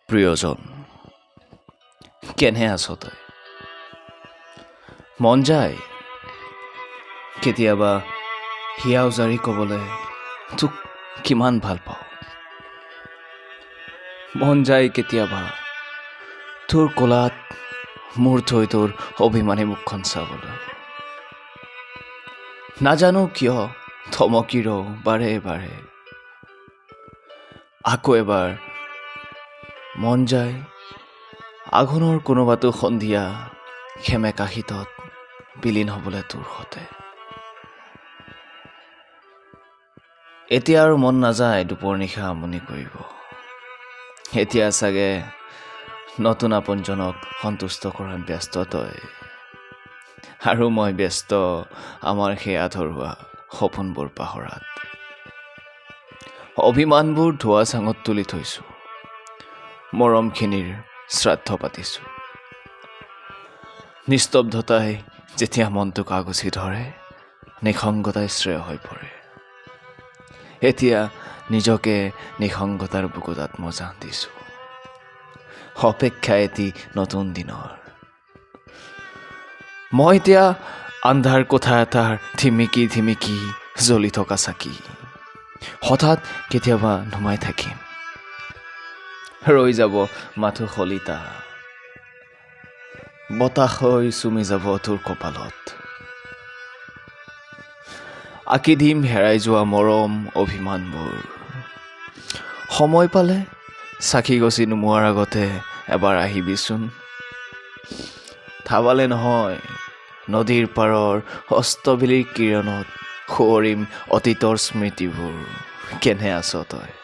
প্ৰিয়জন কেনে আছ তই মন যায় কেতিয়াবা হিয়া উজাৰি ক'বলৈ তোক কিমান ভাল পাওঁ মন যায় কেতিয়াবা তোৰ কোলাত মূৰ থৈ তোৰ অভিমানী মুখখন চাবলৈ নাজানো কিয় থমকি ৰওঁ বাৰে বাৰে আকৌ এবাৰ মন যায় আঘোণৰ কোনোবাটো সন্ধিয়া সেমেকা শীতত বিলীন হ'বলৈ তোৰ সতে এতিয়া আৰু মন নাযায় দুপৰ নিশা আমনি কৰিব এতিয়া চাগে নতুন আপোনজনক সন্তুষ্ট কৰাত ব্যস্ত তই আৰু মই ব্যস্ত আমাৰ সেই আধৰুৱা সপোনবোৰ পাহৰাত অভিমানবোৰ ধোৱা চাঙত তুলি থৈছোঁ মৰমখিনিৰ শ্ৰাদ্ধ পাতিছোঁ নিস্তব্ধতাই যেতিয়া মনটোক আগুচি ধৰে নিসংগতাই শ্ৰেয় হৈ পৰে এতিয়া নিজকে নিসংগতাৰ বুকুত আত্মজাহ দিছোঁ অপেক্ষা এটি নতুন দিনৰ মই এতিয়া আন্ধাৰ কোঠা এটাৰ ধিমিকি ধিমিকি জ্বলি থকা চাকি হঠাৎ কেতিয়াবা নুমাই থাকিম ৰৈ যাব মাথো শলিতা বতাহ হৈ চুমি যাব তোৰ কপালত আঁকি দিম হেৰাই যোৱা মৰম অভিমানবোৰ সময় পালে চাকি গছি নুমোৱাৰ আগতে এবাৰ আহিবিচোন থাবালে নহয় নদীৰ পাৰৰ অস্তবেলিৰ কিৰণত সোঁৱৰিম অতীতৰ স্মৃতিবোৰ কেনে আছ তই